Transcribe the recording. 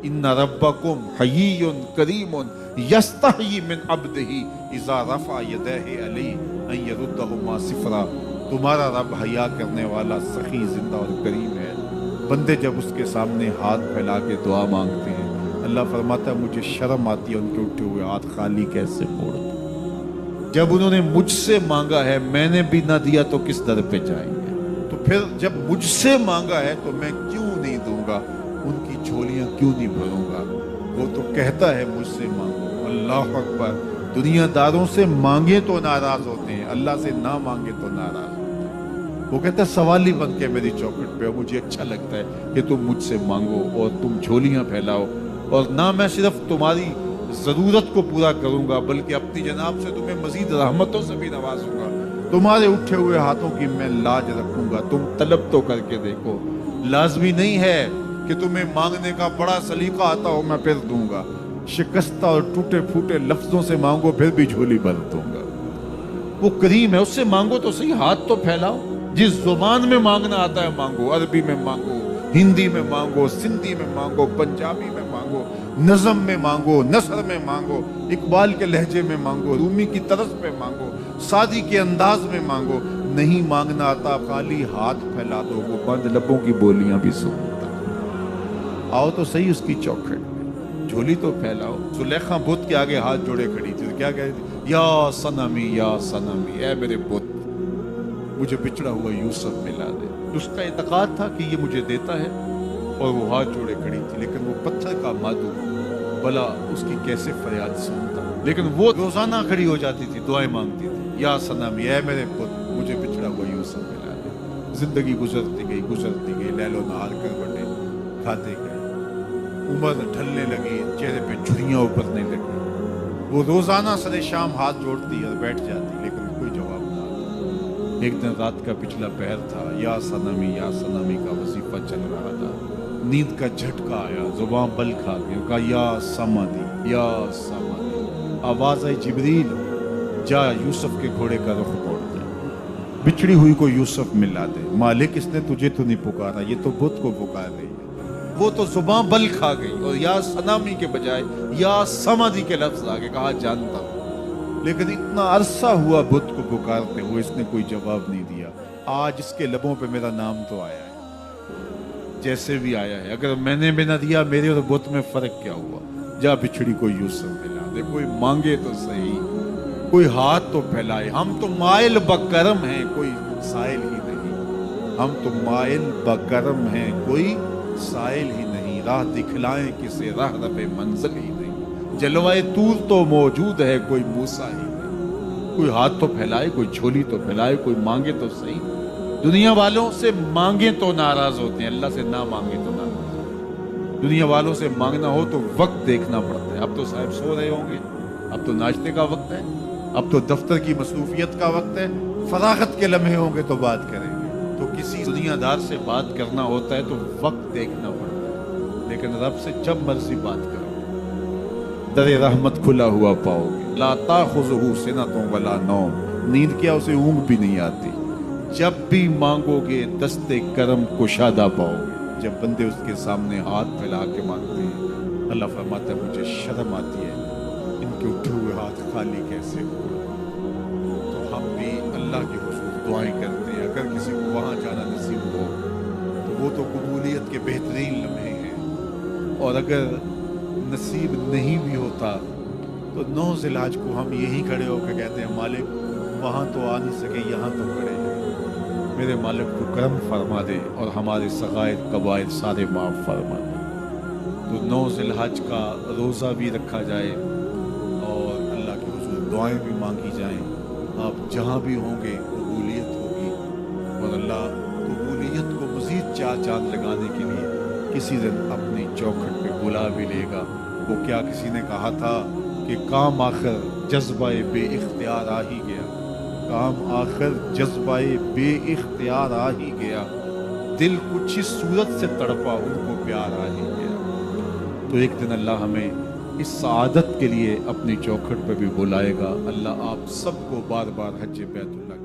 इन्ना रब्बकुम हय्युन करीमुन यस्तही मिन अब्दिही इज़ा रफ़ा यदैहि अलैहि अन यरुद्दहुमा सिफ़रा। तुम्हारा रब हया करने वाला, सखी, जिंदा और करीम है। बंदे जब उसके सामने हाथ फैला के दुआ मांगते हैं, अल्लाह फरमाता है मुझे शर्म आती है उनके उठे हुए हाथ खाली कैसे मोड़ दूं। जब उन्होंने मुझसे मांगा है, मैंने भी ना दिया तो किस दर पे जाएंगे। तो फिर जब मुझसे मांगा है तो मैं क्यों नहीं दूंगा, उनकी झोलियां क्यों नहीं भरूंगा। वो तो कहता है मुझसे मांगो। अल्लाह अकबर। दुनियादारों से मांगे तो नाराज होते हैं, अल्लाह से ना मांगे तो नाराज होते हैं। वो कहता है सवाल ही बन के मेरी चौखट पे हो, मुझे अच्छा लगता है कि तुम मुझसे मांगो और तुम झोलियां फैलाओ, और ना मैं सिर्फ तुम्हारी जरूरत को पूरा करूंगा बल्कि अपनी जनाब से तुम्हें मजीद रहमतों से भी नवाजूंगा। तुम्हारे उठे हुए हाथों की मैं लाज रखूंगा, तुम तलब तो करके देखो। लाजमी नहीं है कि तुम्हें मांगने का बड़ा सलीका आता हो मैं फिर दूंगा। शिकस्ता और टूटे फूटे लफ्जों से मांगो फिर भी झोली भर दूंगा। वो करीम है, उससे मांगो तो सही, हाथ तो फैलाओ। जिस जुबान में मांगना आता है मांगो, अरबी में मांगो, हिंदी में मांगो, सिंधी में मांगो, पंजाबी में मांगो, नज़म में मांगो, नसर में मांगो, इकबाल के लहजे में मांगो, रूमी की तरस पे मांगो, सादी के अंदाज में मांगो। नहीं मांगना आता, खाली हाथ फैला दो, वो बंद लबों की बोलियां भी सुनता। आओ तो सही उसकी चौखट में, झोली तो फैलाओ। सुलेखा बुत के आगे हाथ जोड़े खड़ी थी, तो क्या कह रही थी? या सनमी, या सनमी, ए मेरे बुत, मुझे बिछड़ा हुआ यूसुफ मिला दे। उसका इतकाद था कि ये मुझे देता है, और वो हाथ जोड़े खड़ी थी। लेकिन वो पत्थर का मादू, भला उसकी कैसे फरियाद सुनता। लेकिन वो रोजाना खड़ी हो जाती थी, दुआएं मांगती थी, या सनमी, ए मेरे पुत, मुझे बिछड़ा हुआ यूसुफ मिला दे। जिंदगी गुजरती गई, लैलो नहार कर बटे खाते गए। उम्र ढलने लगी, चेहरे पे झुर्रियां उभरने लगी। वो रोजाना सरे शाम हाथ जोड़ती और बैठ जाती, लेकिन कोई जवाब ना आता। एक दिन रात का पिछला पहर था, या सनमी का वजीफा चल रहा था। नींद का झटका आया, जुबान बल खा गई, कहा या समादी, या समादी। आवाज आई, जिब्रील जा यूसुफ के घोड़े का रुख मोड़ दे, बिछड़ी हुई को यूसुफ मिला दे। मालिक इसने तुझे तो नहीं पुकारा, ये तो बुत को पुकार रही है। वो तो जुबान बल खा गई और या सनामी के बजाय या समादी के लफ्ज आगे कहा जानता। लेकिन इतना अरसा हुआ बुत को पुकारते हुए, इसने कोई जवाब नहीं दिया। आज इसके लबों पे मेरा नाम तो आया है, जैसे भी आया है। अगर मैंने भी ना दिया, मेरे और बुत में फर्क क्या हुआ। जा बिछड़ी को यूसुफ मिला दे। कोई मांगे तो सही, कोई हाथ तो फैलाए। हम तो माइल बकरम हैं, कोई साइल ही नहीं। हम तो माइल बकरम हैं, कोई साइल ही नहीं। राह दिखलाएं किसे, राह रबे मंजिल ही नहीं। जलवाए तूर तो मौजूद है, कोई मूसा ही नहीं। कोई हाथ तो फैलाए, कोई झोली तो फैलाए, कोई मांगे तो सही। दुनिया वालों से मांगे तो नाराज होते हैं, अल्लाह से ना मांगे तो नाराज। दुनिया वालों से मांगना हो तो वक्त देखना पड़ता है। अब तो साहब सो रहे होंगे, अब तो नाश्ते का वक्त है, अब तो दफ्तर की मसरूफियत का वक्त है। फरागत के लम्हे होंगे तो बात करेंगे। तो किसी दुनियादार से बात करना होता है तो वक्त देखना पड़ता है। लेकिन रब से जब मर्जी बात करो, दरे रहमत खुला हुआ पाओगे। ला ताखुज़ुहु सिनतुन वला नौम, नींद क्या, उसे ऊँघ भी नहीं आती। जब भी मांगोगे दस्ते करम कुशादा पाओगे। जब बंदे उसके सामने हाथ फैला के मांगते हैं, अल्लाह फरमाता है मुझे शर्म आती है इनके उठे हुए हाथ खाली कैसे हो। तो हम भी अल्लाह के हुजूर दुआएं करते हैं। अगर किसी को वहाँ जाना नसीब हो तो वो तो कबूलियत के बेहतरीन लम्हे हैं। और अगर नसीब नहीं भी होता तो 9 ज़िलहज को हम यही खड़े होकर कहते हैं मालिक वहाँ तो आ नहीं सके, यहाँ तो खड़े हैं। मेरे मालिक को करम फरमा दे और हमारे सगायर कबायर सारे माफ़ फरमा दे। तो 9 ज़िलहज का रोज़ा भी रखा जाए और अल्लाह के हुजूर दुआएं भी मांगी जाएं। आप जहाँ भी होंगे कबूलियत होगी, और अल्लाह कबूलियत को मज़ीद 4 चांद लगाने के लिए किसी दिन अपनी चौखट पे बुला भी लेगा। वो क्या किसी ने कहा था कि काम आखिर जज्बाए बेइख्तियार आ ही गया। काम आखिर जज्बाए बेइख्तियार आ ही गया। दिल कुछ इस सूरत से तड़पा, उनको प्यार आ ही गया। तो एक दिन अल्लाह हमें इस सआदत के लिए अपनी चौखट पे भी बुलाएगा। अल्लाह आप सबको बार बार हज बैतुल्लाह